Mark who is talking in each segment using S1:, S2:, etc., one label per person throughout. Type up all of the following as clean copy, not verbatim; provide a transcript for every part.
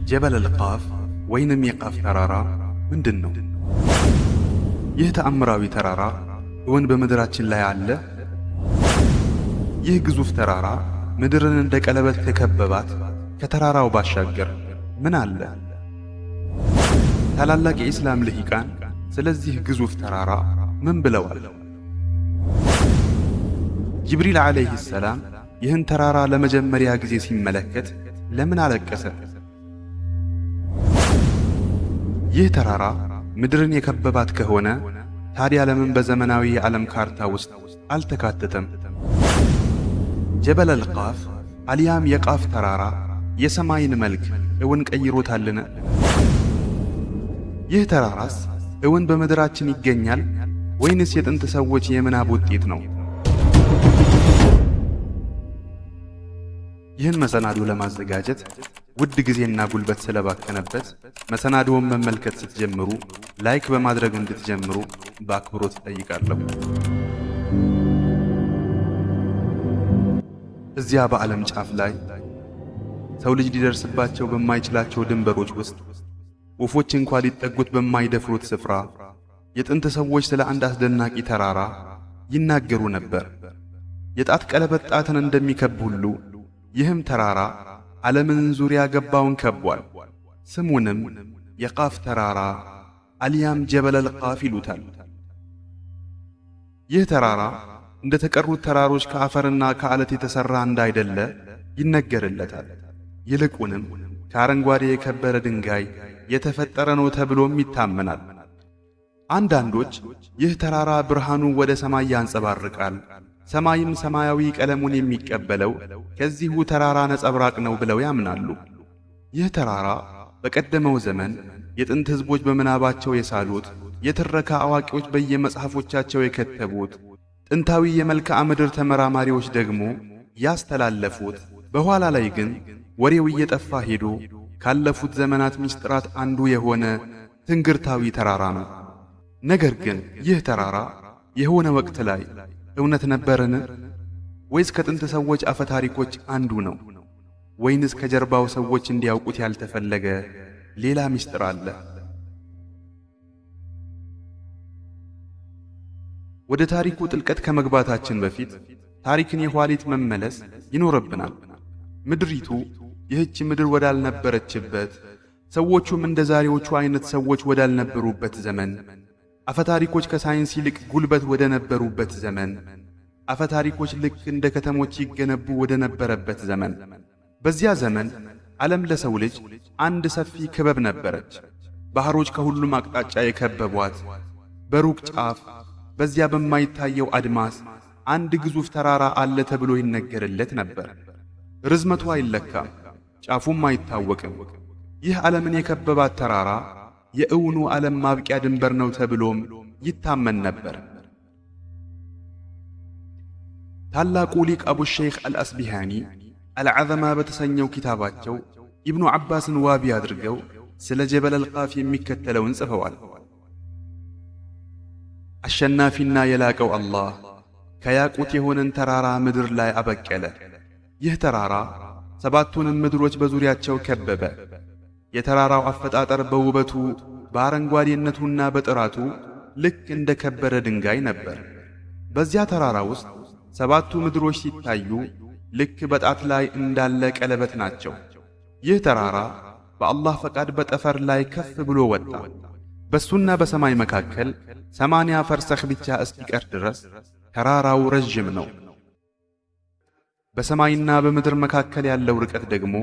S1: ጀበል አልቃፍ ወይንም የቃፍ ተራራ ምንድን ነው? ይህ ተአምራዊ ተራራ እውን በምድራችን ላይ አለ? ይህ ግዙፍ ተራራ ምድርን እንደ ቀለበት ከከበባት ከተራራው ባሻገር ምን አለ? ታላላቅ የኢስላም ልሂቃን ስለዚህ ግዙፍ ተራራ ምን ብለዋል? ጅብሪል ዓለይሂ ሰላም ይህን ተራራ ለመጀመሪያ ጊዜ ሲመለከት ለምን አለቀሰ? ይህ ተራራ ምድርን የከበባት ከሆነ ታዲያ ለምን በዘመናዊ የዓለም ካርታ ውስጥ አልተካተተም? ጀበል አልቃፍ አልያም የቃፍ ተራራ የሰማይን መልክ እውን ቀይሮታልን? ይህ ተራራስ እውን በምድራችን ይገኛል ወይንስ የጥንት ሰዎች የምናብ ውጤት ነው? ይህን መሰናዶ ለማዘጋጀት ውድ ጊዜና ጉልበት ስለባከነበት መሰናዶውን መመልከት ስትጀምሩ ላይክ በማድረግ እንድትጀምሩ በአክብሮት እጠይቃለሁ። እዚያ በዓለም ጫፍ ላይ ሰው ልጅ ሊደርስባቸው በማይችላቸው ድንበሮች ውስጥ ወፎች እንኳ ሊጠጉት በማይደፍሩት ስፍራ የጥንት ሰዎች ስለ አንድ አስደናቂ ተራራ ይናገሩ ነበር። የጣት ቀለበት ጣትን እንደሚከብ ሁሉ ይህም ተራራ ዓለምን ዙሪያ ገባውን ከቧል። ስሙንም የቃፍ ተራራ አልያም ጀበል አልቃፍ ይሉታል። ይህ ተራራ እንደ ተቀሩት ተራሮች ከአፈርና ከዓለት የተሠራ እንዳይደለ ይነገርለታል። ይልቁንም ከአረንጓዴ የከበረ ድንጋይ የተፈጠረ ነው ተብሎም ይታመናል። አንዳንዶች ይህ ተራራ ብርሃኑ ወደ ሰማይ ያንጸባርቃል፣ ሰማይም ሰማያዊ ቀለሙን የሚቀበለው ከዚሁ ተራራ ነጸብራቅ ነው ብለው ያምናሉ። ይህ ተራራ በቀደመው ዘመን የጥንት ሕዝቦች በምናባቸው የሳሉት፣ የትረካ አዋቂዎች በየመጽሐፎቻቸው የከተቡት፣ ጥንታዊ የመልክዓ ምድር ተመራማሪዎች ደግሞ ያስተላለፉት፣ በኋላ ላይ ግን ወሬው እየጠፋ ሄዶ ካለፉት ዘመናት ምስጢራት አንዱ የሆነ ትንግርታዊ ተራራ ነው። ነገር ግን ይህ ተራራ የሆነ ወቅት ላይ እውነት ነበርን? ወይስ ከጥንት ሰዎች አፈ ታሪኮች አንዱ ነው? ወይንስ ከጀርባው ሰዎች እንዲያውቁት ያልተፈለገ ሌላ ምስጢር አለ? ወደ ታሪኩ ጥልቀት ከመግባታችን በፊት ታሪክን የኋሊት መመለስ ይኖርብናል። ምድሪቱ ይህች ምድር ወዳልነበረችበት፣ ሰዎቹም እንደ ዛሬዎቹ አይነት ሰዎች ወዳልነበሩበት ዘመን፣ አፈታሪኮች ከሳይንስ ይልቅ ጉልበት ወደ ነበሩበት ዘመን፣ አፈታሪኮች ልክ እንደ ከተሞች ይገነቡ ወደ ነበረበት ዘመን። በዚያ ዘመን ዓለም ለሰው ልጅ አንድ ሰፊ ክበብ ነበረች። ባህሮች ከሁሉም አቅጣጫ የከበቧት፣ በሩቅ ጫፍ በዚያ በማይታየው አድማስ አንድ ግዙፍ ተራራ አለ ተብሎ ይነገርለት ነበር። ርዝመቱ አይለካም፣ ጫፉም አይታወቅም። ይህ ዓለምን የከበባት ተራራ የእውኑ ዓለም ማብቂያ ድንበር ነው ተብሎም ይታመን ነበር። ታላቁ ሊቅ አቡ ሸይኽ አልአስቢሃኒ አልዓዘማ በተሰኘው ኪታባቸው ኢብኑ ዓባስን ዋቢ አድርገው ስለ ጀበል አልቃፍ የሚከተለውን ጽፈዋል። አሸናፊና የላቀው አላህ ከያቁት የሆነን ተራራ ምድር ላይ አበቀለ። ይህ ተራራ ሰባቱንም ምድሮች በዙሪያቸው ከበበ። የተራራው አፈጣጠር በውበቱ በአረንጓዴነቱና በጥራቱ ልክ እንደ ከበረ ድንጋይ ነበር። በዚያ ተራራ ውስጥ ሰባቱ ምድሮች ሲታዩ ልክ በጣት ላይ እንዳለ ቀለበት ናቸው። ይህ ተራራ በአላህ ፈቃድ በጠፈር ላይ ከፍ ብሎ ወጣ። በሱና በሰማይ መካከል 80 ፈርሰኽ ብቻ እስኪቀር ድረስ ተራራው ረጅም ነው። በሰማይና በምድር መካከል ያለው ርቀት ደግሞ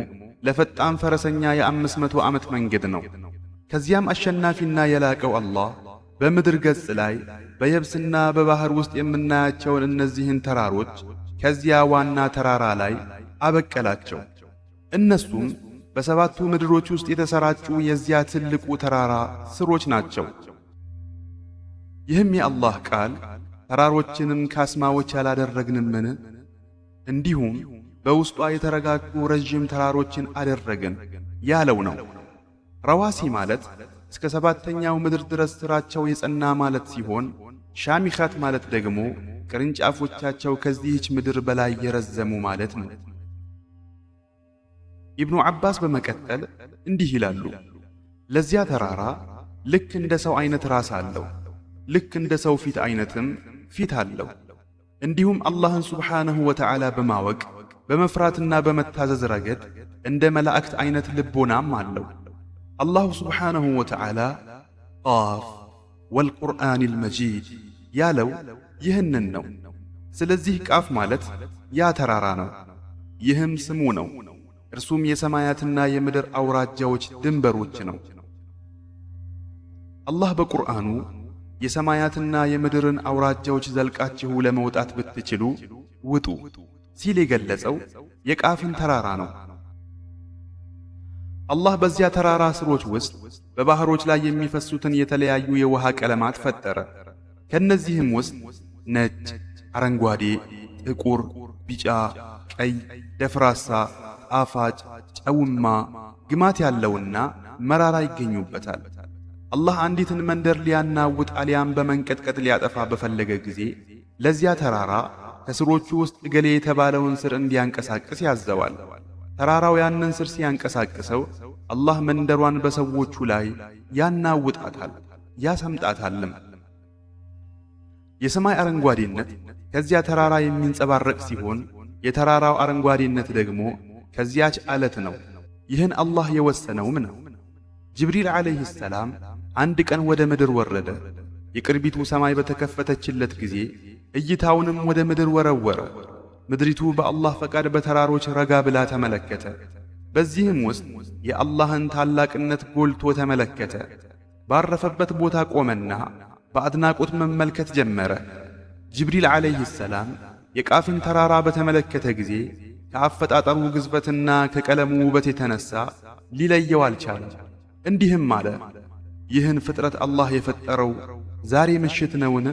S1: ለፈጣን ፈረሰኛ የ500 ዓመት መንገድ ነው። ከዚያም አሸናፊና የላቀው አላህ በምድር ገጽ ላይ በየብስና በባህር ውስጥ የምናያቸውን እነዚህን ተራሮች ከዚያ ዋና ተራራ ላይ አበቀላቸው። እነሱም በሰባቱ ምድሮች ውስጥ የተሰራጩ የዚያ ትልቁ ተራራ ስሮች ናቸው። ይህም የአላህ ቃል ተራሮችንም ካስማዎች ያላደረግንምን? እንዲሁም በውስጧ የተረጋጉ ረዥም ተራሮችን አደረግን ያለው ነው። ረዋሲ ማለት እስከ ሰባተኛው ምድር ድረስ ስራቸው የጸና ማለት ሲሆን ሻሚኻት ማለት ደግሞ ቅርንጫፎቻቸው ከዚህች ምድር በላይ የረዘሙ ማለት ነው። ኢብኑ ዓባስ በመቀጠል እንዲህ ይላሉ፣ ለዚያ ተራራ ልክ እንደ ሰው አይነት ራስ አለው፣ ልክ እንደ ሰው ፊት አይነትም ፊት አለው። እንዲሁም አላህን ሱብሓነሁ ወተዓላ በማወቅ በመፍራትና በመታዘዝ ረገድ እንደ መላእክት አይነት ልቦናም አለው። አላሁ ሱብሓነሁ ወተዓላ ቃፍ ወልቁርአኒል መጂድ ያለው ይህንን ነው። ስለዚህ ቃፍ ማለት ያ ተራራ ነው፣ ይህም ስሙ ነው። እርሱም የሰማያትና የምድር አውራጃዎች ድንበሮች ነው። አላህ በቁርአኑ የሰማያትና የምድርን አውራጃዎች ዘልቃችሁ ለመውጣት ብትችሉ ውጡ ሲል የገለጸው የቃፍን ተራራ ነው። አላህ በዚያ ተራራ ስሮች ውስጥ በባህሮች ላይ የሚፈሱትን የተለያዩ የውሃ ቀለማት ፈጠረ። ከነዚህም ውስጥ ነጭ፣ አረንጓዴ፣ ጥቁር፣ ቢጫ፣ ቀይ፣ ደፍራሳ፣ ጣፋጭ፣ ጨውማ፣ ግማት ያለውና መራራ ይገኙበታል። አላህ አንዲትን መንደር ሊያናውጥ አሊያም በመንቀጥቀጥ ሊያጠፋ በፈለገ ጊዜ ለዚያ ተራራ ከስሮቹ ውስጥ እገሌ የተባለውን ስር እንዲያንቀሳቅስ ያዘዋል። ተራራው ያንን ስር ሲያንቀሳቅሰው አላህ መንደሯን በሰዎቹ ላይ ያናውጣታል፣ ያሰምጣታልም። የሰማይ አረንጓዴነት ከዚያ ተራራ የሚንጸባረቅ ሲሆን የተራራው አረንጓዴነት ደግሞ ከዚያች አለት ነው። ይህን አላህ የወሰነውም ነው። ጅብሪል ዓለይሂ ሰላም አንድ ቀን ወደ ምድር ወረደ። የቅርቢቱ ሰማይ በተከፈተችለት ጊዜ እይታውንም ወደ ምድር ወረወረ። ምድሪቱ በአላህ ፈቃድ በተራሮች ረጋ ብላ ተመለከተ። በዚህም ውስጥ የአላህን ታላቅነት ጎልቶ ተመለከተ። ባረፈበት ቦታ ቆመና በአድናቆት መመልከት ጀመረ። ጅብሪል ዓለይሂ ሰላም የቃፍን ተራራ በተመለከተ ጊዜ ከአፈጣጠሩ ግዝበትና ከቀለሙ ውበት የተነሳ ሊለየው አልቻለም። እንዲህም አለ፣ ይህን ፍጥረት አላህ የፈጠረው ዛሬ ምሽት ነውን?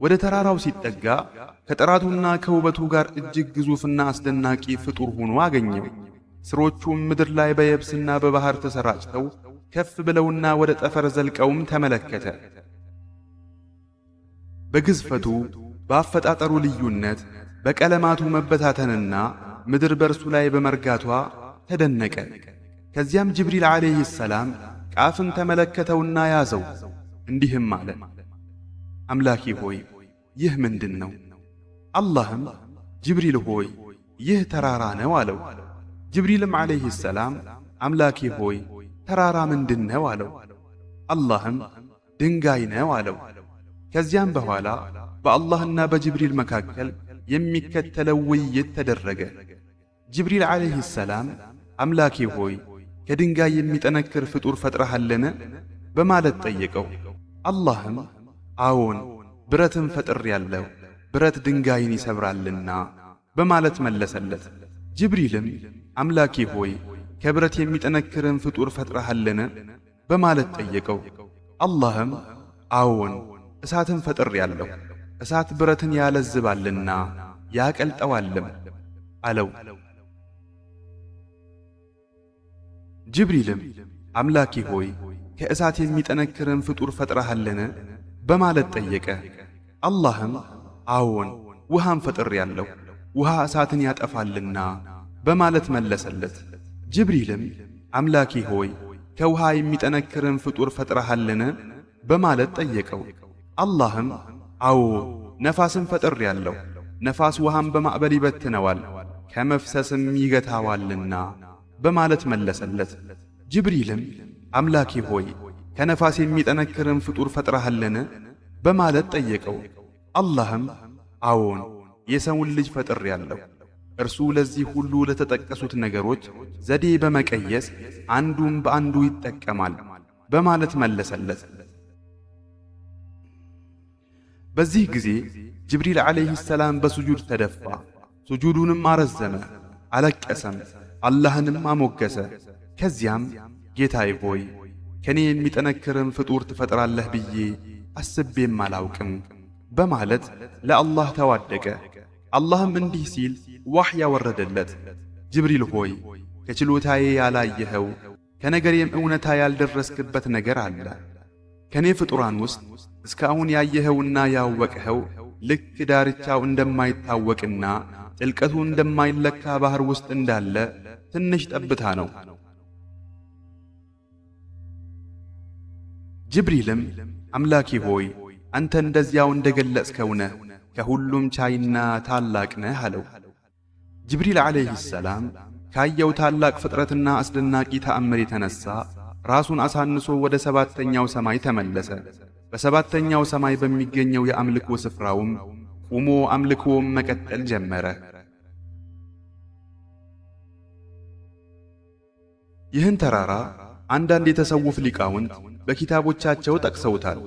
S1: ወደ ተራራው ሲጠጋ ከጥራቱና ከውበቱ ጋር እጅግ ግዙፍና አስደናቂ ፍጡር ሆኖ አገኘው። ስሮቹም ምድር ላይ በየብስና በባህር ተሰራጭተው ከፍ ብለውና ወደ ጠፈር ዘልቀውም ተመለከተ። በግዝፈቱ በአፈጣጠሩ ልዩነት፣ በቀለማቱ መበታተንና ምድር በርሱ ላይ በመርጋቷ ተደነቀ። ከዚያም ጅብሪል ዓለይሂ ሰላም ቃፍን ተመለከተውና ያዘው። እንዲህም አለ፣ አምላኬ ሆይ ይህ ምንድን ነው? አላህም ጅብሪል ሆይ ይህ ተራራ ነው አለው። ጅብሪልም ዓለይሂ ሰላም አምላኬ ሆይ ተራራ ምንድን ነው አለው። አላህም ድንጋይ ነው አለው። ከዚያም በኋላ በአላህና በጅብሪል መካከል የሚከተለው ውይይት ተደረገ። ጅብሪል ዓለይሂ ሰላም አምላኬ ሆይ ከድንጋይ የሚጠነክር ፍጡር ፈጥረሃልን? በማለት ጠየቀው። አላህም አዎን ብረትን ፈጥሬአለሁ፣ ብረት ድንጋይን ይሰብራልና በማለት መለሰለት። ጅብሪልም አምላኬ ሆይ ከብረት የሚጠነክርን ፍጡር ፈጥረሃልን? በማለት ጠየቀው። አላህም አዎን እሳትን ፈጥሬአለሁ፣ እሳት ብረትን ያለዝባልና ያቀልጠዋልም አለው። ጅብሪልም አምላኬ ሆይ ከእሳት የሚጠነክርን ፍጡር ፈጥረሃልን? በማለት ጠየቀ። አላህም አዎን ውሃን ፈጥሬአለሁ፣ ውሃ እሳትን ያጠፋልና በማለት መለሰለት። ጅብሪልም አምላኬ ሆይ ከውሃ የሚጠነክርን ፍጡር ፈጥረሃልን? በማለት ጠየቀው። አላህም አዎ ነፋስን ፈጥሬአለሁ፣ ነፋስ ውሃን በማዕበል ይበትነዋል ከመፍሰስም ይገታዋልና በማለት መለሰለት። ጅብሪልም አምላኬ ሆይ ከነፋስ የሚጠነክርን ፍጡር ፈጥረሃልን? በማለት ጠየቀው። አላህም አዎን የሰውን ልጅ ፈጥሬአለሁ፣ እርሱ ለዚህ ሁሉ ለተጠቀሱት ነገሮች ዘዴ በመቀየስ አንዱም በአንዱ ይጠቀማል በማለት መለሰለት። በዚህ ጊዜ ጅብሪል ዓለይሂ ሰላም በሱጁድ ተደፋ። ሱጁዱንም አረዘመ፣ አለቀሰም፣ አላህንም አሞገሰ። ከዚያም ጌታዬ ሆይ ከኔ የሚጠነክርን ፍጡር ትፈጥራለህ ብዬ አስቤም አላውቅም በማለት ለአላህ ተዋደቀ። አላህም እንዲህ ሲል ዋህይ ያወረደለት፣ ጅብሪል ሆይ ከችሎታዬ ያላየኸው ከነገሬም እውነታ ያልደረስክበት ነገር አለ። ከኔ ፍጡራን ውስጥ እስካሁን ያየኸውና ያወቅኸው ልክ ዳርቻው እንደማይታወቅና ጥልቀቱ እንደማይለካ ባህር ውስጥ እንዳለ ትንሽ ጠብታ ነው። ጅብሪልም አምላኬ ሆይ አንተ እንደዚያው እንደገለጽከው ነህ፣ ከሁሉም ቻይና ታላቅ ነህ አለው። ጅብሪል ዓለይሂ ሰላም ካየው ታላቅ ፍጥረትና አስደናቂ ተአምር የተነሳ ራሱን አሳንሶ ወደ ሰባተኛው ሰማይ ተመለሰ። በሰባተኛው ሰማይ በሚገኘው የአምልኮ ስፍራውም ቆሞ አምልኮውን መቀጠል ጀመረ። ይህን ተራራ አንዳንድ የተሰውፍ ሊቃውንት በኪታቦቻቸው ጠቅሰውታል።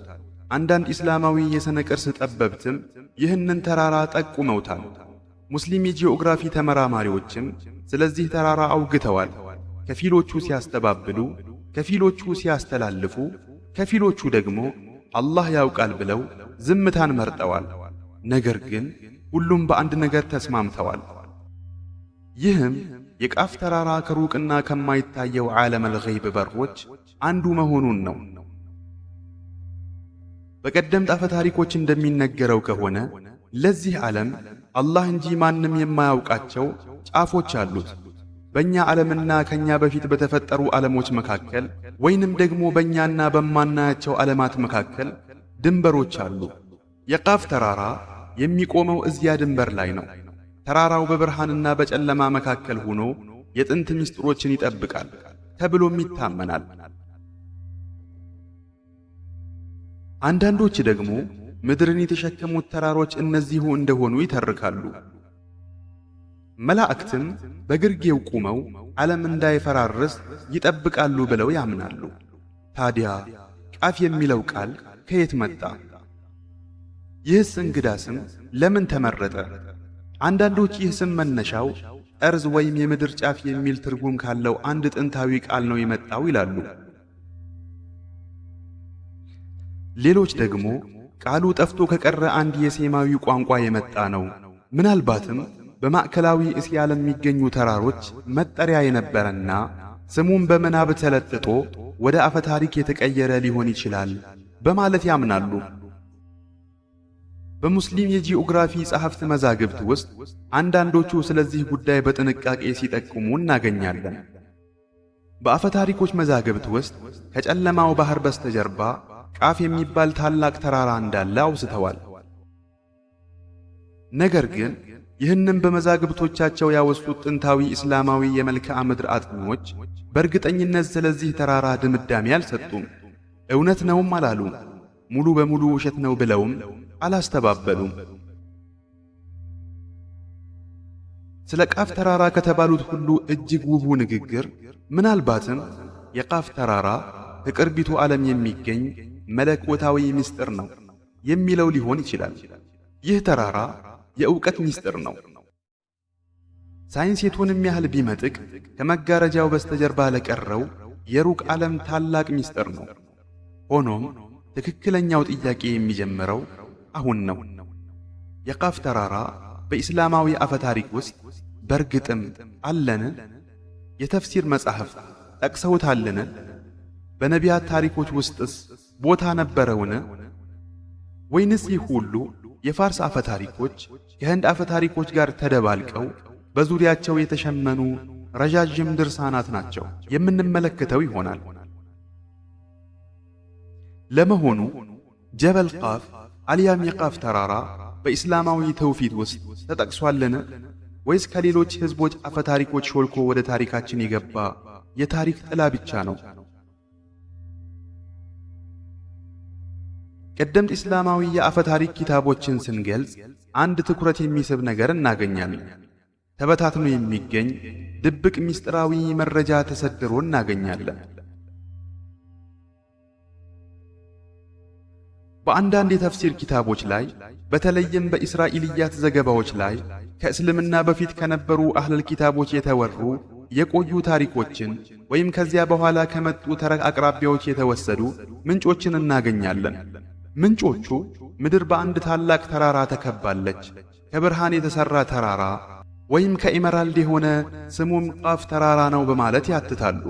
S1: አንዳንድ ኢስላማዊ የሥነ ቅርስ ጠበብትም ይህንን ተራራ ጠቁመውታል። ሙስሊም የጂኦግራፊ ተመራማሪዎችም ስለዚህ ተራራ አውግተዋል። ከፊሎቹ ሲያስተባብሉ፣ ከፊሎቹ ሲያስተላልፉ፣ ከፊሎቹ ደግሞ አላህ ያውቃል ብለው ዝምታን መርጠዋል። ነገር ግን ሁሉም በአንድ ነገር ተስማምተዋል። ይህም የቃፍ ተራራ ከሩቅና ከማይታየው ዓለመል ገይብ በሮች አንዱ መሆኑን ነው። በቀደምት አፈ ታሪኮች እንደሚነገረው ከሆነ ለዚህ ዓለም አላህ እንጂ ማንም የማያውቃቸው ጫፎች አሉት። በእኛ ዓለምና ከኛ በፊት በተፈጠሩ ዓለሞች መካከል ወይንም ደግሞ በእኛና በማናያቸው ዓለማት መካከል ድንበሮች አሉ። የቃፍ ተራራ የሚቆመው እዚያ ድንበር ላይ ነው። ተራራው በብርሃንና በጨለማ መካከል ሆኖ የጥንት ምስጢሮችን ይጠብቃል ተብሎም ይታመናል። አንዳንዶች ደግሞ ምድርን የተሸከሙት ተራሮች እነዚሁ እንደሆኑ ይተርካሉ። መላእክትም በግርጌው ቆመው ዓለም እንዳይፈራርስ ይጠብቃሉ ብለው ያምናሉ። ታዲያ ቃፍ የሚለው ቃል ከየት መጣ? ይህስ እንግዳ ስም ለምን ተመረጠ? አንዳንዶች ይህ ስም መነሻው ጠርዝ ወይም የምድር ጫፍ የሚል ትርጉም ካለው አንድ ጥንታዊ ቃል ነው የመጣው ይላሉ። ሌሎች ደግሞ ቃሉ ጠፍቶ ከቀረ አንድ የሴማዊ ቋንቋ የመጣ ነው፣ ምናልባትም በማዕከላዊ እስያ ለሚገኙ ተራሮች መጠሪያ የነበረና ስሙም በምናብ ተለጥጦ ወደ አፈ ታሪክ የተቀየረ ሊሆን ይችላል በማለት ያምናሉ። በሙስሊም የጂኦግራፊ ጸሐፍት መዛግብት ውስጥ አንዳንዶቹ ስለዚህ ጉዳይ በጥንቃቄ ሲጠቁሙ እናገኛለን። በአፈ ታሪኮች መዛግብት ውስጥ ከጨለማው ባህር በስተጀርባ ቃፍ የሚባል ታላቅ ተራራ እንዳለ አውስተዋል። ነገር ግን ይህንም በመዛግብቶቻቸው ያወሱት ጥንታዊ እስላማዊ የመልክዓ ምድር አጥኚዎች በእርግጠኝነት ስለዚህ ተራራ ድምዳሜ አልሰጡም። እውነት ነውም አላሉም። ሙሉ በሙሉ ውሸት ነው ብለውም አላስተባበሉም። ስለ ቃፍ ተራራ ከተባሉት ሁሉ እጅግ ውቡ ንግግር ምናልባትም የቃፍ ተራራ ከቅርቢቱ ዓለም የሚገኝ መለኮታዊ ምስጢር ነው የሚለው ሊሆን ይችላል። ይህ ተራራ የእውቀት ምስጢር ነው። ሳይንስ የቱንም ያህል ቢመጥቅ ከመጋረጃው በስተጀርባ ለቀረው የሩቅ ዓለም ታላቅ ምስጢር ነው። ሆኖም ትክክለኛው ጥያቄ የሚጀምረው አሁን ነው። የቃፍ ተራራ በኢስላማዊ አፈ ታሪክ ውስጥ በርግጥም አለን? የተፍሲር መጻሕፍት ጠቅሰውታልን? በነቢያት ታሪኮች ውስጥስ ቦታ ነበረውን? ወይንስ ይህ ሁሉ የፋርስ አፈ ታሪኮች ከህንድ አፈ ታሪኮች ጋር ተደባልቀው በዙሪያቸው የተሸመኑ ረዣዥም ድርሳናት ናቸው? የምንመለከተው ይሆናል። ለመሆኑ ጀበል ቃፍ አልያም የቃፍ ተራራ በኢስላማዊ ተውፊት ውስጥ ተጠቅሷልን? ወይስ ከሌሎች ህዝቦች አፈ ታሪኮች ሾልኮ ወደ ታሪካችን የገባ የታሪክ ጥላ ብቻ ነው? ቀደምት እስላማዊ የአፈ ታሪክ ኪታቦችን ስንገልጽ አንድ ትኩረት የሚስብ ነገር እናገኛለን። ተበታትኖ የሚገኝ ድብቅ ምስጢራዊ መረጃ ተሰድሮ እናገኛለን። በአንዳንድ የተፍሲር ኪታቦች ላይ በተለይም በእስራኤልያት ዘገባዎች ላይ ከእስልምና በፊት ከነበሩ አህለል ኪታቦች የተወሩ የቆዩ ታሪኮችን ወይም ከዚያ በኋላ ከመጡ ተረክ አቅራቢያዎች የተወሰዱ ምንጮችን እናገኛለን። ምንጮቹ ምድር በአንድ ታላቅ ተራራ ተከባለች፣ ከብርሃን የተሰራ ተራራ ወይም ከኢመራልድ የሆነ ስሙም ቃፍ ተራራ ነው በማለት ያትታሉ።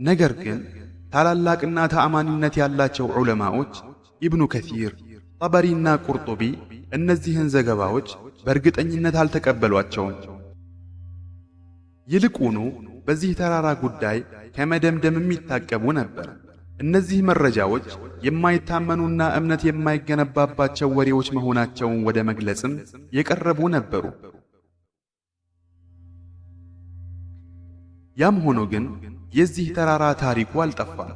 S1: ነገር ግን ታላላቅና ተአማኒነት ያላቸው ዑለማዎች ኢብኑ ከሲር፣ ጠበሪና ቁርጡቢ እነዚህን ዘገባዎች በእርግጠኝነት አልተቀበሏቸውም። ይልቁኑ በዚህ ተራራ ጉዳይ ከመደምደም የሚታቀቡ ነበር። እነዚህ መረጃዎች የማይታመኑና እምነት የማይገነባባቸው ወሬዎች መሆናቸውን ወደ መግለጽም የቀረቡ ነበሩ። ያም ሆኖ ግን የዚህ ተራራ ታሪኩ አልጠፋም።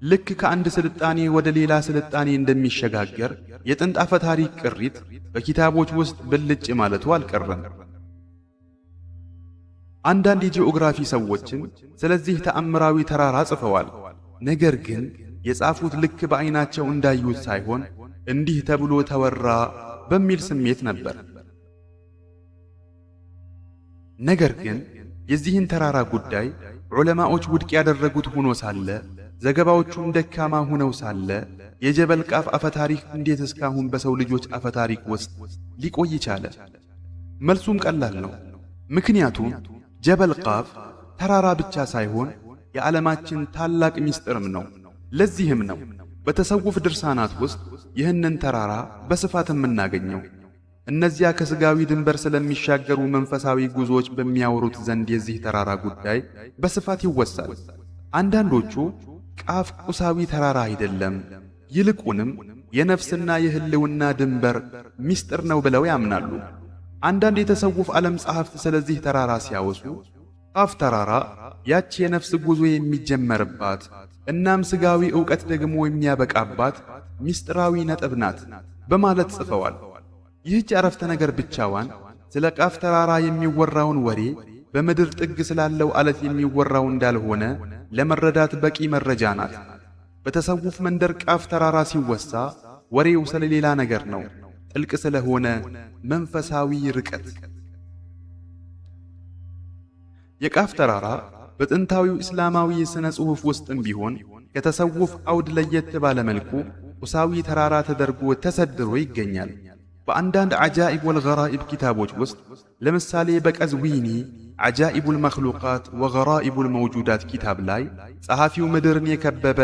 S1: ልክ ከአንድ ስልጣኔ ወደ ሌላ ስልጣኔ እንደሚሸጋገር የጥንት አፈ ታሪክ ቅሪት በኪታቦች ውስጥ ብልጭ ማለቱ አልቀረም። አንዳንድ የጂኦግራፊ ሰዎችም ስለዚህ ተአምራዊ ተራራ ጽፈዋል። ነገር ግን የጻፉት ልክ በዓይናቸው እንዳዩት ሳይሆን እንዲህ ተብሎ ተወራ በሚል ስሜት ነበር። ነገር ግን የዚህን ተራራ ጉዳይ ዑለማዎች ውድቅ ያደረጉት ሆኖ ሳለ፣ ዘገባዎቹም ደካማ ሆነው ሳለ የጀበል ቃፍ አፈታሪክ እንዴት እስካሁን በሰው ልጆች አፈታሪክ ውስጥ ሊቆይ ቻለ? መልሱም ቀላል ነው። ምክንያቱም ጀበል ቃፍ ተራራ ብቻ ሳይሆን የዓለማችን ታላቅ ምስጢርም ነው። ለዚህም ነው በተሰውፍ ድርሳናት ውስጥ ይህንን ተራራ በስፋት የምናገኘው። እነዚያ ከስጋዊ ድንበር ስለሚሻገሩ መንፈሳዊ ጉዞዎች በሚያወሩት ዘንድ የዚህ ተራራ ጉዳይ በስፋት ይወሳል። አንዳንዶቹ ቃፍ ቁሳዊ ተራራ አይደለም፣ ይልቁንም የነፍስና የህልውና ድንበር ምስጢር ነው ብለው ያምናሉ። አንዳንድ የተሰውፍ ዓለም ጸሐፍት ስለዚህ ተራራ ሲያወሱ ቃፍ ተራራ ያች የነፍስ ጉዞ የሚጀመርባት እናም ስጋዊ ዕውቀት ደግሞ የሚያበቃባት ምስጢራዊ ነጥብ ናት በማለት ጽፈዋል። ይህች አረፍተ ነገር ብቻዋን ስለ ቃፍ ተራራ የሚወራውን ወሬ በምድር ጥግ ስላለው ዓለት የሚወራው እንዳልሆነ ለመረዳት በቂ መረጃ ናት። በተሰውፍ መንደር ቃፍ ተራራ ሲወሳ ወሬው ስለ ሌላ ነገር ነው፣ ጥልቅ ስለሆነ መንፈሳዊ ርቀት። የቃፍ ተራራ በጥንታዊው እስላማዊ ስነ ጽሑፍ ውስጥም ቢሆን ከተሰውፍ አውድ ለየት ባለ መልኩ ቁሳዊ ተራራ ተደርጎ ተሰድሮ ይገኛል። በአንዳንድ ዓጃኢብ ወልገራኢብ ኪታቦች ውስጥ ለምሳሌ በቀዝዊኒ ዓጃኢቡል መኽሉቃት ወገራኢቡል መውጁዳት ኪታብ ላይ ጸሐፊው ምድርን የከበበ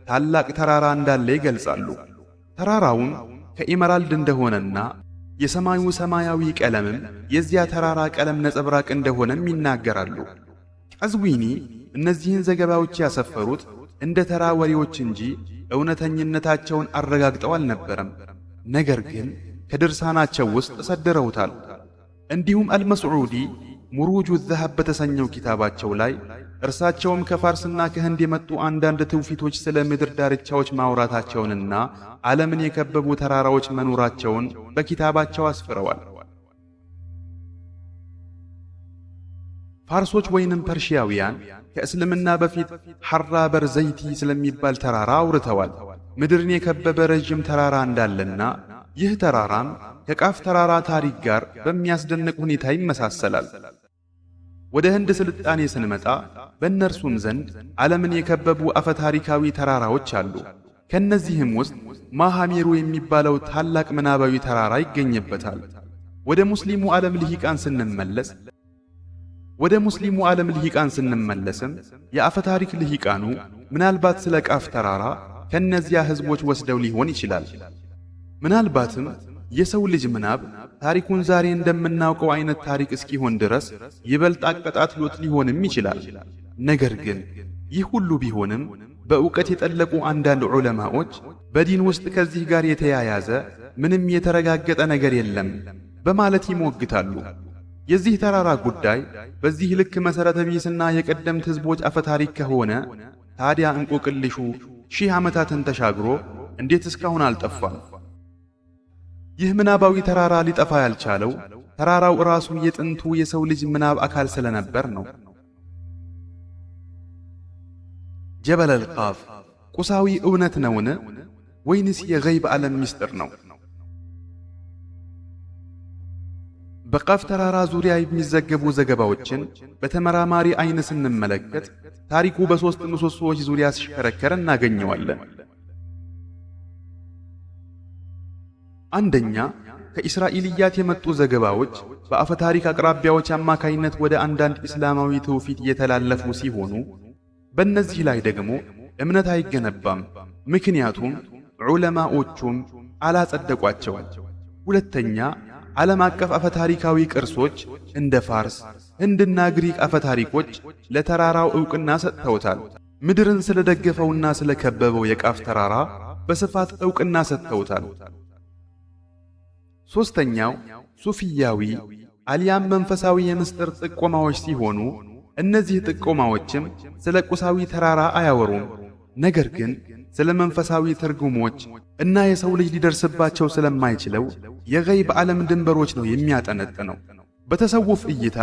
S1: ታላቅ ተራራ እንዳለ ይገልጻሉ። ተራራውን ከኢመራልድ እንደሆነና የሰማዩ ሰማያዊ ቀለምም የዚያ ተራራ ቀለም ነጸብራቅ እንደሆነም ይናገራሉ። ቀዝዊኒ እነዚህን ዘገባዎች ያሰፈሩት እንደ ተራ ወሬዎች እንጂ እውነተኝነታቸውን አረጋግጠው አልነበረም። ነገር ግን ከድርሳናቸው ውስጥ ሰድረውታል። እንዲሁም አልመስዑዲ ሙሩጁ ዘሀብ በተሰኘው ኪታባቸው ላይ እርሳቸውም ከፋርስና ከህንድ የመጡ አንዳንድ ትውፊቶች ስለ ምድር ዳርቻዎች ማውራታቸውንና ዓለምን የከበቡ ተራራዎች መኖራቸውን በኪታባቸው አስፍረዋል። ፋርሶች ወይንም ፐርሺያውያን ከእስልምና በፊት ሐራ በርዘይቲ ስለሚባል ተራራ አውርተዋል። ምድርን የከበበ ረጅም ተራራ እንዳለና ይህ ተራራም ከቃፍ ተራራ ታሪክ ጋር በሚያስደንቅ ሁኔታ ይመሳሰላል። ወደ ህንድ ስልጣኔ ስንመጣ በእነርሱም ዘንድ ዓለምን የከበቡ አፈታሪካዊ ተራራዎች አሉ። ከነዚህም ውስጥ ማሃሜሩ የሚባለው ታላቅ ምናባዊ ተራራ ይገኝበታል። ወደ ሙስሊሙ ዓለም ልሂቃን ስንመለስም የአፈታሪክ ልሂቃኑ ምናልባት ስለ ቃፍ ተራራ ከነዚያ ህዝቦች ወስደው ሊሆን ይችላል። ምናልባትም የሰው ልጅ ምናብ ታሪኩን ዛሬ እንደምናውቀው አይነት ታሪክ እስኪሆን ድረስ ይበልጥ አቀጣጥሎት ሊሆንም ይችላል። ነገር ግን ይህ ሁሉ ቢሆንም በእውቀት የጠለቁ አንዳንድ ዑለማዎች በዲን ውስጥ ከዚህ ጋር የተያያዘ ምንም የተረጋገጠ ነገር የለም በማለት ይሞግታሉ። የዚህ ተራራ ጉዳይ በዚህ ልክ መሠረተ ቢስና የቀደምት ህዝቦች አፈታሪክ ከሆነ ታዲያ እንቆቅልሹ ሺህ ዓመታትን ተሻግሮ እንዴት እስካሁን አልጠፋም? ይህ ምናባዊ ተራራ ሊጠፋ ያልቻለው ተራራው ራሱ የጥንቱ የሰው ልጅ ምናብ አካል ስለነበር ነው። ጀበለል ቃፍ ቁሳዊ እውነት ነውን ወይንስ የገይብ ዓለም ምስጢር ነው? በቃፍ ተራራ ዙሪያ የሚዘገቡ ዘገባዎችን በተመራማሪ አይን ስንመለከት ታሪኩ በሦስት ምሰሶዎች ዙሪያ ሲሽከረከር እናገኘዋለን። አንደኛ፣ ከእስራኤልያት የመጡ ዘገባዎች በአፈ ታሪክ አቅራቢያዎች አማካይነት ወደ አንዳንድ እስላማዊ ትውፊት የተላለፉ ሲሆኑ በእነዚህ ላይ ደግሞ እምነት አይገነባም። ምክንያቱም ዑለማዎቹም አላጸደቋቸውም። ሁለተኛ ዓለም አቀፍ አፈታሪካዊ ቅርሶች እንደ ፋርስ፣ ህንድና ግሪክ አፈታሪኮች ለተራራው ዕውቅና ሰጥተውታል። ምድርን ስለደገፈውና ስለከበበው የቃፍ ተራራ በስፋት ዕውቅና ሰጥተውታል። ሦስተኛው ሱፊያዊ አልያም መንፈሳዊ የምስጢር ጥቆማዎች ሲሆኑ እነዚህ ጥቆማዎችም ስለ ቁሳዊ ተራራ አያወሩም፣ ነገር ግን ስለ መንፈሳዊ ትርጉሞች እና የሰው ልጅ ሊደርስባቸው ስለማይችለው የገይብ ዓለም ድንበሮች ነው የሚያጠነጥነው። በተሰውፍ እይታ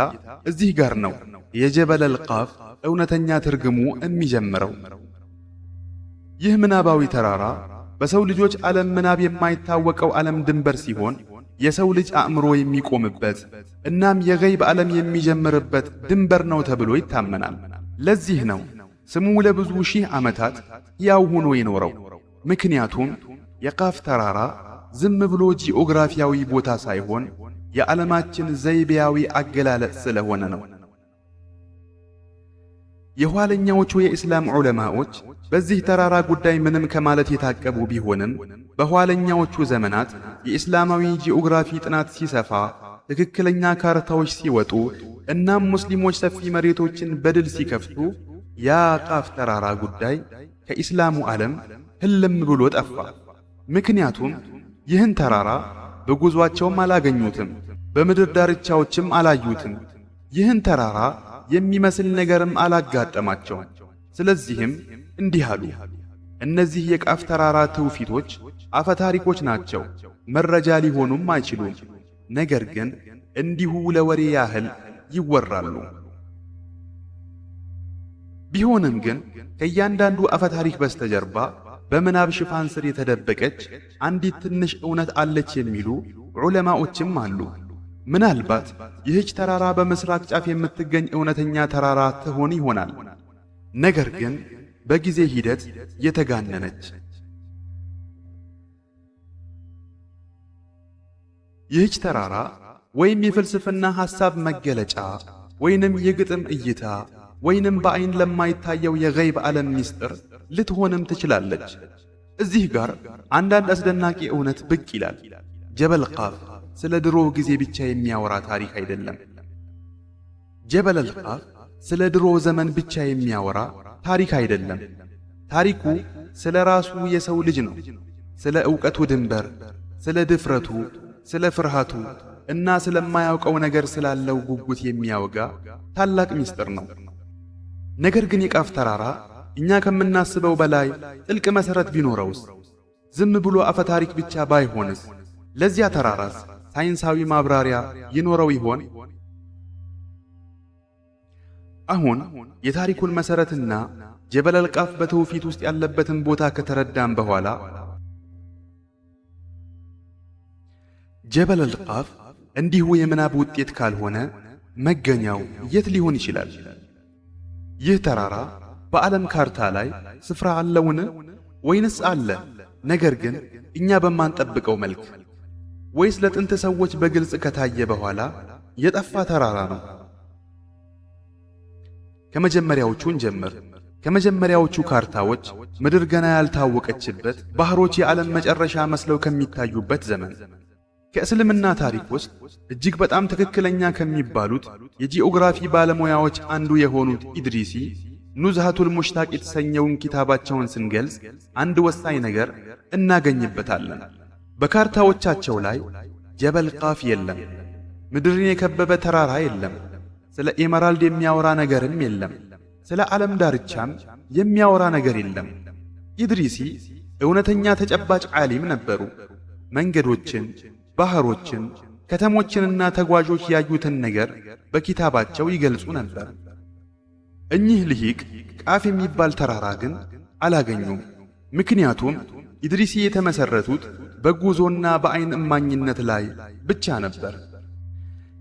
S1: እዚህ ጋር ነው የጀበለል ቃፍ እውነተኛ ትርጉሙ የሚጀምረው። ይህ ምናባዊ ተራራ በሰው ልጆች ዓለም ምናብ የማይታወቀው ዓለም ድንበር ሲሆን የሰው ልጅ አእምሮ የሚቆምበት እናም የገይብ ዓለም የሚጀምርበት ድንበር ነው ተብሎ ይታመናል። ለዚህ ነው ስሙ ለብዙ ሺህ ዓመታት ያው ሆኖ የኖረው። ምክንያቱም የቃፍ ተራራ ዝም ብሎ ጂኦግራፊያዊ ቦታ ሳይሆን የዓለማችን ዘይቤያዊ አገላለጽ ስለሆነ ነው። የኋለኛዎቹ የኢስላም ዑለማዎች በዚህ ተራራ ጉዳይ ምንም ከማለት የታቀቡ ቢሆንም በኋለኛዎቹ ዘመናት የኢስላማዊ ጂኦግራፊ ጥናት ሲሰፋ፣ ትክክለኛ ካርታዎች ሲወጡ እናም ሙስሊሞች ሰፊ መሬቶችን በድል ሲከፍቱ ያ ቃፍ ተራራ ጉዳይ ከኢስላሙ ዓለም ህልም ብሎ ጠፋ። ምክንያቱም ይህን ተራራ በጉዟቸውም አላገኙትም፣ በምድር ዳርቻዎችም አላዩትም። ይህን ተራራ የሚመስል ነገርም አላጋጠማቸውም። ስለዚህም እንዲህ አሉ፣ እነዚህ የቃፍ ተራራ ትውፊቶች አፈታሪኮች ናቸው፣ መረጃ ሊሆኑም አይችሉም። ነገር ግን እንዲሁ ለወሬ ያህል ይወራሉ። ቢሆንም ግን ከእያንዳንዱ አፈታሪክ በስተጀርባ በምናብ ሽፋን ስር የተደበቀች አንዲት ትንሽ እውነት አለች የሚሉ ዑለማዎችም አሉ። ምናልባት ይህች ተራራ በምስራቅ ጫፍ የምትገኝ እውነተኛ ተራራ ትሆን ይሆናል፣ ነገር ግን በጊዜ ሂደት የተጋነነች። ይህች ተራራ ወይም የፍልስፍና ሐሳብ መገለጫ ወይንም የግጥም እይታ ወይንም በአይን ለማይታየው የገይብ ዓለም ምስጢር ልትሆንም ትችላለች። እዚህ ጋር አንዳንድ አስደናቂ እውነት ብቅ ይላል። ጀበል ቃፍ ስለ ድሮ ጊዜ ብቻ የሚያወራ ታሪክ አይደለም። ጀበለል ቃፍ ስለ ድሮ ዘመን ብቻ የሚያወራ ታሪክ አይደለም። ታሪኩ ስለ ራሱ የሰው ልጅ ነው። ስለ ዕውቀቱ ድንበር፣ ስለ ድፍረቱ፣ ስለ ፍርሃቱ እና ስለማያውቀው ነገር ስላለው ጉጉት የሚያወጋ ታላቅ ምስጢር ነው። ነገር ግን የቃፍ ተራራ እኛ ከምናስበው በላይ ጥልቅ መሠረት ቢኖረውስ? ዝም ብሎ አፈ ታሪክ ብቻ ባይሆንስ? ለዚያ ተራራስ ሳይንሳዊ ማብራሪያ ይኖረው ይሆን? አሁን የታሪኩን መሠረትና ጀበለል ቃፍ በትውፊት ውስጥ ያለበትን ቦታ ከተረዳን በኋላ ጀበለል ቃፍ እንዲሁ የምናብ ውጤት ካልሆነ መገኛው የት ሊሆን ይችላል? ይህ ተራራ በዓለም ካርታ ላይ ስፍራ አለውን? ወይንስ አለ፣ ነገር ግን እኛ በማንጠብቀው መልክ? ወይስ ለጥንት ሰዎች በግልጽ ከታየ በኋላ የጠፋ ተራራ ነው? ከመጀመሪያዎቹ እንጀምር። ከመጀመሪያዎቹ ካርታዎች ምድር ገና ያልታወቀችበት፣ ባህሮች የዓለም መጨረሻ መስለው ከሚታዩበት ዘመን። ከእስልምና ታሪክ ውስጥ እጅግ በጣም ትክክለኛ ከሚባሉት የጂኦግራፊ ባለሙያዎች አንዱ የሆኑት ኢድሪሲ ኑዝሃቱል ሙሽታቅ የተሰኘውን ኪታባቸውን ስንገልጽ አንድ ወሳኝ ነገር እናገኝበታለን። በካርታዎቻቸው ላይ ጀበል ቃፍ የለም፣ ምድርን የከበበ ተራራ የለም፣ ስለ ኤመራልድ የሚያወራ ነገርም የለም፣ ስለ ዓለም ዳርቻም የሚያወራ ነገር የለም። ኢድሪሲ እውነተኛ ተጨባጭ ዓሊም ነበሩ። መንገዶችን፣ ባህሮችን፣ ከተሞችንና ተጓዦች ያዩትን ነገር በኪታባቸው ይገልጹ ነበር። እኚህ ልሂቅ ቃፍ የሚባል ተራራ ግን አላገኙም። ምክንያቱም ኢድሪሲ የተመሠረቱት በጉዞና በዐይን እማኝነት ላይ ብቻ ነበር።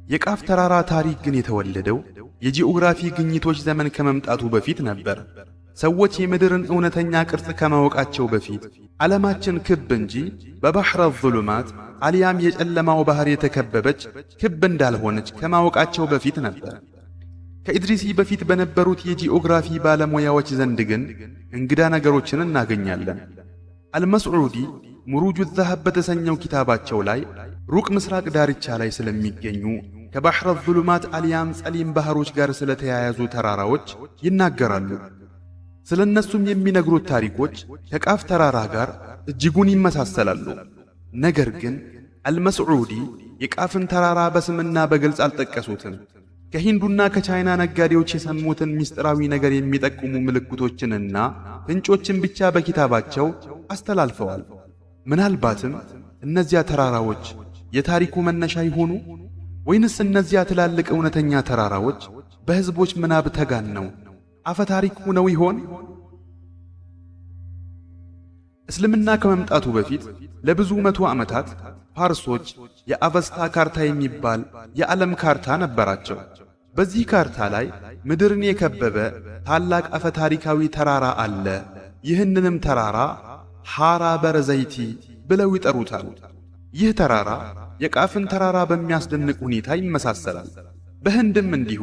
S1: የቃፍ ተራራ ታሪክ ግን የተወለደው የጂኦግራፊ ግኝቶች ዘመን ከመምጣቱ በፊት ነበር። ሰዎች የምድርን እውነተኛ ቅርጽ ከማወቃቸው በፊት ዓለማችን ክብ እንጂ በባሕረ ዙሉማት አልያም የጨለማው ባሕር የተከበበች ክብ እንዳልሆነች ከማወቃቸው በፊት ነበር። ከኢድሪሲ በፊት በነበሩት የጂኦግራፊ ባለሙያዎች ዘንድ ግን እንግዳ ነገሮችን እናገኛለን። አልመስዑዲ ሙሩጁ ዘሀብ በተሰኘው ኪታባቸው ላይ ሩቅ ምስራቅ ዳርቻ ላይ ስለሚገኙ ከባሕረ ዙሉማት አልያም ጸሊም ባህሮች ጋር ስለተያያዙ ተራራዎች ይናገራሉ። ስለነሱም የሚነግሩት ታሪኮች ከቃፍ ተራራ ጋር እጅጉን ይመሳሰላሉ። ነገር ግን አልመስዑዲ የቃፍን ተራራ በስምና በግልጽ አልጠቀሱትም። ከሂንዱና ከቻይና ነጋዴዎች የሰሙትን ምስጢራዊ ነገር የሚጠቁሙ ምልክቶችንና ፍንጮችን ብቻ በኪታባቸው አስተላልፈዋል። ምናልባትም እነዚያ ተራራዎች የታሪኩ መነሻ ይሆኑ? ወይንስ እነዚያ ትላልቅ እውነተኛ ተራራዎች በሕዝቦች ምናብ ተጋነው አፈ ታሪክ ሆነው ይሆን? እስልምና ከመምጣቱ በፊት ለብዙ መቶ ዓመታት ፋርሶች የአቨስታ ካርታ የሚባል የዓለም ካርታ ነበራቸው። በዚህ ካርታ ላይ ምድርን የከበበ ታላቅ አፈ ታሪካዊ ተራራ አለ። ይህንንም ተራራ ሐራ በረዘይቲ ብለው ይጠሩታል። ይህ ተራራ የቃፍን ተራራ በሚያስደንቅ ሁኔታ ይመሳሰላል። በህንድም እንዲሁ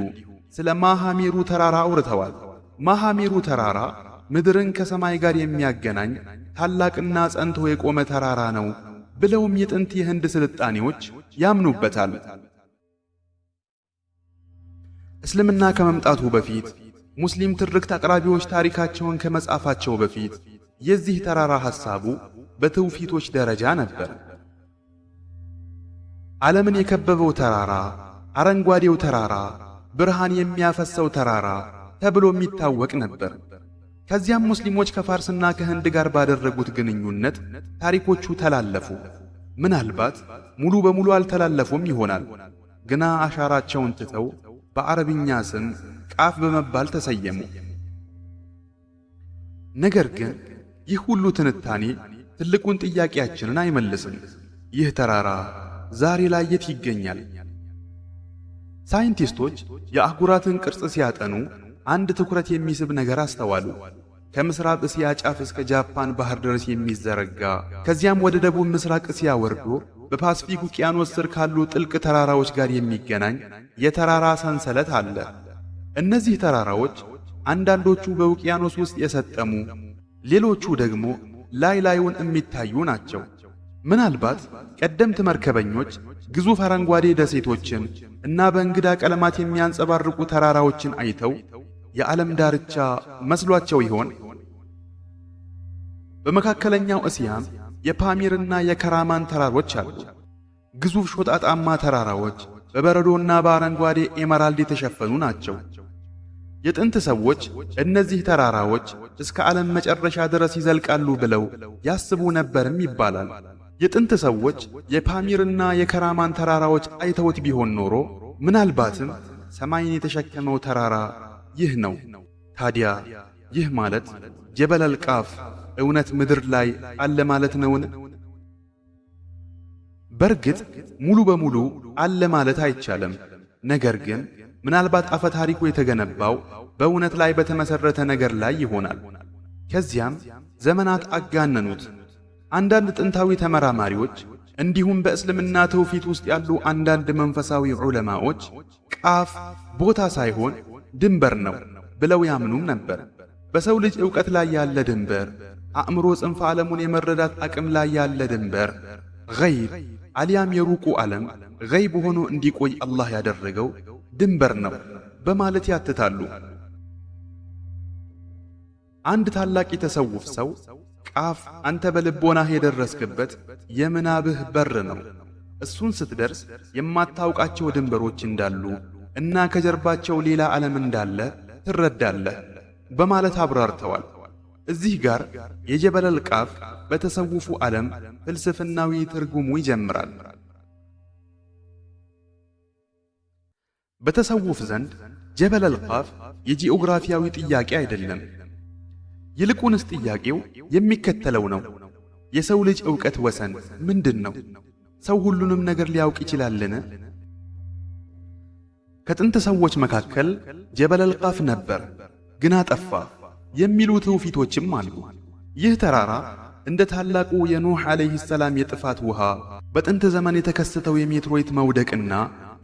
S1: ስለ ማሃሜሩ ተራራ አውርተዋል። ማሃሜሩ ተራራ ምድርን ከሰማይ ጋር የሚያገናኝ ታላቅና ጸንቶ የቆመ ተራራ ነው ብለውም የጥንት የህንድ ስልጣኔዎች ያምኑበታል። እስልምና ከመምጣቱ በፊት ሙስሊም ትርክት አቅራቢዎች ታሪካቸውን ከመጻፋቸው በፊት የዚህ ተራራ ሐሳቡ በትውፊቶች ደረጃ ነበር። ዓለምን የከበበው ተራራ፣ አረንጓዴው ተራራ፣ ብርሃን የሚያፈሰው ተራራ ተብሎ የሚታወቅ ነበር። ከዚያም ሙስሊሞች ከፋርስና ከህንድ ጋር ባደረጉት ግንኙነት ታሪኮቹ ተላለፉ። ምናልባት ሙሉ በሙሉ አልተላለፉም ይሆናል፣ ግና አሻራቸውን ትተው በአረብኛ ስም ቃፍ በመባል ተሰየሙ። ነገር ግን ይህ ሁሉ ትንታኔ ትልቁን ጥያቄያችንን አይመልስም። ይህ ተራራ ዛሬ ላይ የት ይገኛል? ሳይንቲስቶች የአህጉራትን ቅርጽ ሲያጠኑ አንድ ትኩረት የሚስብ ነገር አስተዋሉ። ከምስራቅ እስያ ጫፍ እስከ ጃፓን ባህር ድረስ የሚዘረጋ ከዚያም ወደ ደቡብ ምስራቅ እስያ ወርዶ በፓስፊክ ውቅያኖስ ስር ካሉ ጥልቅ ተራራዎች ጋር የሚገናኝ የተራራ ሰንሰለት አለ። እነዚህ ተራራዎች አንዳንዶቹ በውቅያኖስ ውስጥ የሰጠሙ፣ ሌሎቹ ደግሞ ላዩን የሚታዩ ናቸው። ምናልባት ቀደምት መርከበኞች ግዙፍ አረንጓዴ ደሴቶችን እና በእንግዳ ቀለማት የሚያንጸባርቁ ተራራዎችን አይተው የዓለም ዳርቻ መስሏቸው ይሆን? በመካከለኛው እስያም የፓሚርና የከራማን ተራሮች አሉ። ግዙፍ ሾጣጣማ ተራራዎች በበረዶና በአረንጓዴ ኤመራልድ የተሸፈኑ ናቸው። የጥንት ሰዎች እነዚህ ተራራዎች እስከ ዓለም መጨረሻ ድረስ ይዘልቃሉ ብለው ያስቡ ነበርም ይባላል። የጥንት ሰዎች የፓሚርና የከራማን ተራራዎች አይተውት ቢሆን ኖሮ ምናልባትም ሰማይን የተሸከመው ተራራ ይህ ነው። ታዲያ ይህ ማለት ጀበለል ቃፍ እውነት ምድር ላይ አለ ማለት ነውን? በርግጥ ሙሉ በሙሉ አለ ማለት አይቻልም። ነገር ግን ምናልባት አፈ ታሪኩ የተገነባው በእውነት ላይ በተመሰረተ ነገር ላይ ይሆናል። ከዚያም ዘመናት አጋነኑት። አንዳንድ ጥንታዊ ተመራማሪዎች እንዲሁም በእስልምና ትውፊት ውስጥ ያሉ አንዳንድ መንፈሳዊ ዑለማዎች ቃፍ ቦታ ሳይሆን ድንበር ነው ብለው ያምኑም ነበር። በሰው ልጅ ዕውቀት ላይ ያለ ድንበር፣ አእምሮ ጽንፈ ዓለሙን የመረዳት አቅም ላይ ያለ ድንበር፣ ገይብ አልያም የሩቁ ዓለም ገይብ ሆኖ እንዲቆይ አላህ ያደረገው ድንበር ነው በማለት ያትታሉ። አንድ ታላቅ የተሰውፍ ሰው ቃፍ አንተ በልቦናህ የደረስክበት የምናብህ በር ነው። እሱን ስትደርስ የማታውቃቸው ድንበሮች እንዳሉ እና ከጀርባቸው ሌላ ዓለም እንዳለ ትረዳለህ በማለት አብራርተዋል። እዚህ ጋር የጀበለል ቃፍ በተሰውፉ ዓለም ፍልስፍናዊ ትርጉሙ ይጀምራል። በተሰውፍ ዘንድ ጀበለል ቃፍ የጂኦግራፊያዊ ጥያቄ አይደለም። ይልቁንስ ጥያቄው የሚከተለው ነው። የሰው ልጅ ዕውቀት ወሰን ምንድን ነው? ሰው ሁሉንም ነገር ሊያውቅ ይችላልን? ከጥንት ሰዎች መካከል ጀበለል ቃፍ ነበር ግና ጠፋ የሚሉ ትውፊቶችም አሉ። ይህ ተራራ እንደ ታላቁ የኑህ ዓለይሂ ሰላም የጥፋት ውሃ፣ በጥንት ዘመን የተከሰተው የሜትሮይት መውደቅና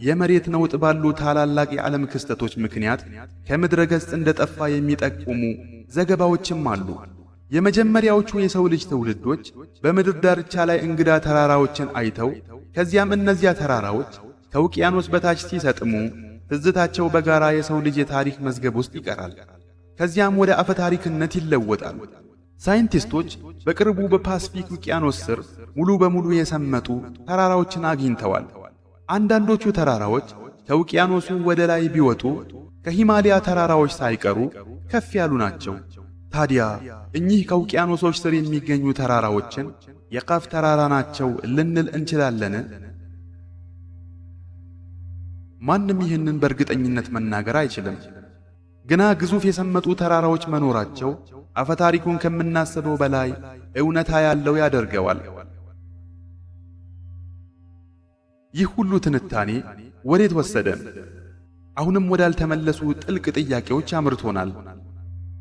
S1: የመሬት ነውጥ ባሉ ታላላቅ የዓለም ክስተቶች ምክንያት ከምድረ ገጽ እንደ ጠፋ የሚጠቁሙ ዘገባዎችም አሉ። የመጀመሪያዎቹ የሰው ልጅ ትውልዶች በምድር ዳርቻ ላይ እንግዳ ተራራዎችን አይተው ከዚያም እነዚያ ተራራዎች ከውቅያኖስ በታች ሲሰጥሙ ትዝታቸው በጋራ የሰው ልጅ የታሪክ መዝገብ ውስጥ ይቀራል። ከዚያም ወደ አፈ ታሪክነት ይለወጣል። ሳይንቲስቶች በቅርቡ በፓስፊክ ውቅያኖስ ስር ሙሉ በሙሉ የሰመጡ ተራራዎችን አግኝተዋል። አንዳንዶቹ ተራራዎች ከውቅያኖሱ ወደ ላይ ቢወጡ ከሂማሊያ ተራራዎች ሳይቀሩ ከፍ ያሉ ናቸው። ታዲያ እኚህ ከውቅያኖሶች ስር የሚገኙ ተራራዎችን የቃፍ ተራራ ናቸው ልንል እንችላለን? ማንም ይህንን በእርግጠኝነት መናገር አይችልም። ግና ግዙፍ የሰመጡ ተራራዎች መኖራቸው አፈታሪኩን ከምናስበው በላይ እውነታ ያለው ያደርገዋል። ይህ ሁሉ ትንታኔ ወዴት ወሰደን? አሁንም ወዳልተመለሱ ጥልቅ ጥያቄዎች አምርቶናል።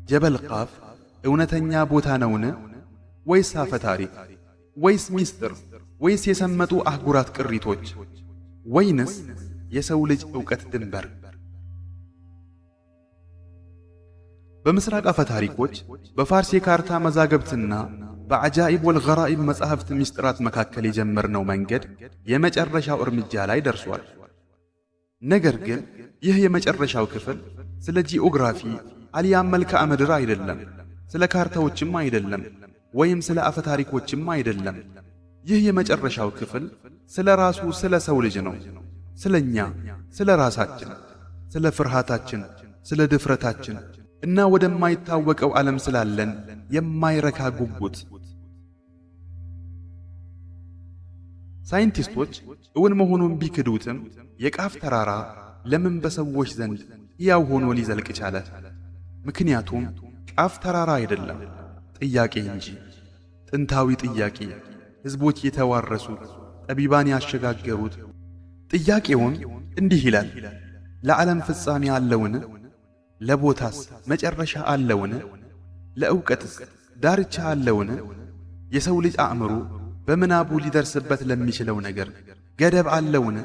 S1: ጀበል ቃፍ እውነተኛ ቦታ ነውን? ወይስ አፈ ታሪክ? ወይስ ሚስጥር? ወይስ የሰመጡ አህጉራት ቅሪቶች? ወይንስ የሰው ልጅ ዕውቀት ድንበር? በምስራቅ አፈ ታሪኮች በፋርስ የካርታ መዛግብትና በዐጃኢብ ወልገራኢብ መጻሕፍት ሚስጥራት መካከል የጀመርነው መንገድ የመጨረሻው እርምጃ ላይ ደርሷል። ነገር ግን ይህ የመጨረሻው ክፍል ስለ ጂኦግራፊ አልያም መልክዓ ምድር አይደለም፣ ስለ ካርታዎችም አይደለም፣ ወይም ስለ አፈ ታሪኮችም አይደለም። ይህ የመጨረሻው ክፍል ስለ ራሱ ስለ ሰው ልጅ ነው። ስለኛ፣ ስለ ራሳችን፣ ስለ ፍርሃታችን፣ ስለ ድፍረታችን እና ወደማይታወቀው ዓለም ስላለን የማይረካ ጉጉት። ሳይንቲስቶች እውን መሆኑን ቢክዱትም የቃፍ ተራራ ለምን በሰዎች ዘንድ ሕያው ሆኖ ሊዘልቅ ቻለ? ምክንያቱም ቃፍ ተራራ አይደለም፣ ጥያቄ እንጂ። ጥንታዊ ጥያቄ፣ ሕዝቦች የተዋረሱት፣ ጠቢባን ያሸጋገሩት። ጥያቄውን እንዲህ ይላል: ለዓለም ፍጻሜ አለውን? ለቦታስ መጨረሻ አለውን? ለዕውቀትስ ዳርቻ አለውን? የሰው ልጅ አእምሮ በምናቡ ሊደርስበት ለሚችለው ነገር ገደብ አለውን?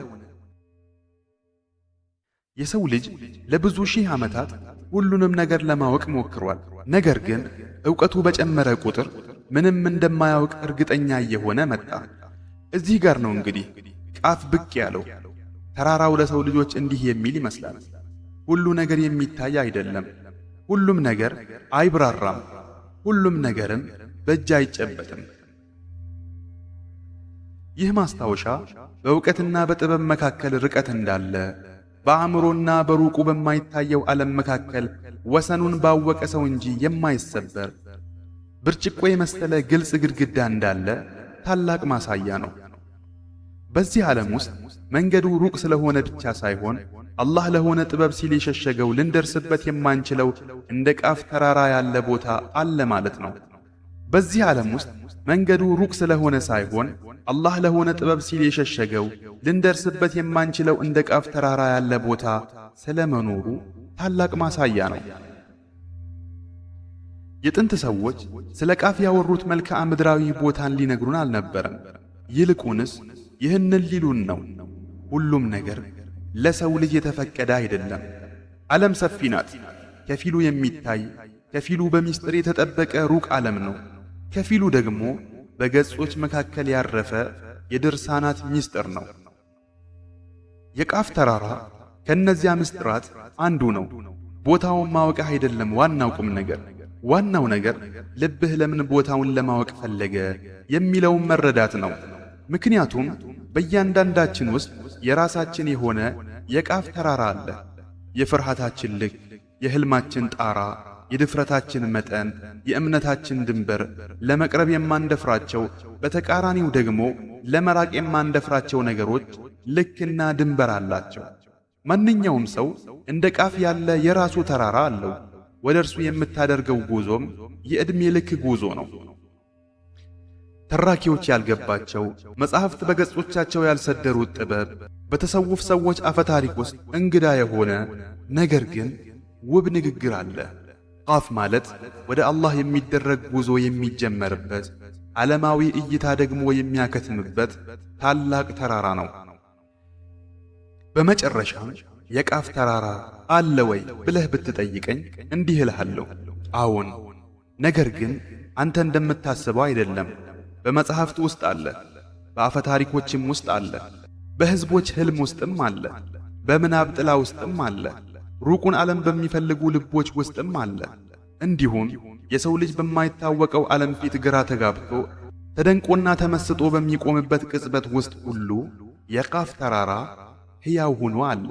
S1: የሰው ልጅ ለብዙ ሺህ ዓመታት ሁሉንም ነገር ለማወቅ ሞክሯል። ነገር ግን ዕውቀቱ በጨመረ ቁጥር ምንም እንደማያውቅ እርግጠኛ እየሆነ መጣ። እዚህ ጋር ነው እንግዲህ ቃፍ ብቅ ያለው። ተራራው ለሰው ልጆች እንዲህ የሚል ይመስላል: ሁሉ ነገር የሚታይ አይደለም፣ ሁሉም ነገር አይብራራም፣ ሁሉም ነገርም በእጅ አይጨበጥም። ይህ ማስታወሻ በዕውቀትና በጥበብ መካከል ርቀት እንዳለ፣ በአእምሮና በሩቁ በማይታየው ዓለም መካከል ወሰኑን ባወቀ ሰው እንጂ የማይሰበር ብርጭቆ የመሰለ ግልጽ ግድግዳ እንዳለ ታላቅ ማሳያ ነው። በዚህ ዓለም ውስጥ መንገዱ ሩቅ ስለሆነ ብቻ ሳይሆን አላህ ለሆነ ጥበብ ሲል የሸሸገው ልንደርስበት የማንችለው እንደ ቃፍ ተራራ ያለ ቦታ አለ ማለት ነው። በዚህ ዓለም ውስጥ መንገዱ ሩቅ ስለሆነ ሳይሆን አላህ ለሆነ ጥበብ ሲል የሸሸገው ልንደርስበት የማንችለው እንደ ቃፍ ተራራ ያለ ቦታ ስለመኖሩ ታላቅ ማሳያ ነው። የጥንት ሰዎች ስለ ቃፍ ያወሩት መልክዓ ምድራዊ ቦታን ሊነግሩን አልነበረም። ይልቁንስ ይህንን ሊሉን ነው: ሁሉም ነገር ለሰው ልጅ የተፈቀደ አይደለም። ዓለም ሰፊ ናት። ከፊሉ የሚታይ፣ ከፊሉ በሚስጥር የተጠበቀ ሩቅ ዓለም ነው። ከፊሉ ደግሞ በገጾች መካከል ያረፈ የድርሳናት ሚስጥር ነው። የቃፍ ተራራ ከነዚያ ምስጢራት አንዱ ነው። ቦታውን ማወቅ አይደለም ዋናው ቁም ነገር። ዋናው ነገር ልብህ ለምን ቦታውን ለማወቅ ፈለገ የሚለውን መረዳት ነው። ምክንያቱም በእያንዳንዳችን ውስጥ የራሳችን የሆነ የቃፍ ተራራ አለ። የፍርሃታችን ልክ፣ የሕልማችን ጣራ፣ የድፍረታችን መጠን፣ የእምነታችን ድንበር፣ ለመቅረብ የማንደፍራቸው በተቃራኒው ደግሞ ለመራቅ የማንደፍራቸው ነገሮች ልክና ድንበር አላቸው። ማንኛውም ሰው እንደ ቃፍ ያለ የራሱ ተራራ አለው። ወደ እርሱ የምታደርገው ጉዞም የዕድሜ ልክ ጉዞ ነው። ተራኪዎች ያልገባቸው፣ መጻሕፍት በገጾቻቸው ያልሰደሩት ጥበብ በተሰውፍ ሰዎች አፈ ታሪክ ውስጥ እንግዳ የሆነ ነገር ግን ውብ ንግግር አለ። ቃፍ ማለት ወደ አላህ የሚደረግ ጉዞ የሚጀመርበት፣ ዓለማዊ እይታ ደግሞ የሚያከትምበት ታላቅ ተራራ ነው። በመጨረሻም የቃፍ ተራራ አለ ወይ ብለህ ብትጠይቀኝ እንዲህ እልሃለሁ፣ አዎን። ነገር ግን አንተ እንደምታስበው አይደለም። በመጽሐፍት ውስጥ አለ፣ በአፈ ታሪኮችም ውስጥ አለ፣ በሕዝቦች ሕልም ውስጥም አለ፣ በምናብ ጥላ ውስጥም አለ፣ ሩቁን ዓለም በሚፈልጉ ልቦች ውስጥም አለ። እንዲሁም የሰው ልጅ በማይታወቀው ዓለም ፊት ግራ ተጋብቶ ተደንቆና ተመስጦ በሚቆምበት ቅጽበት ውስጥ ሁሉ የቃፍ ተራራ ሕያው ሆኖ አለ።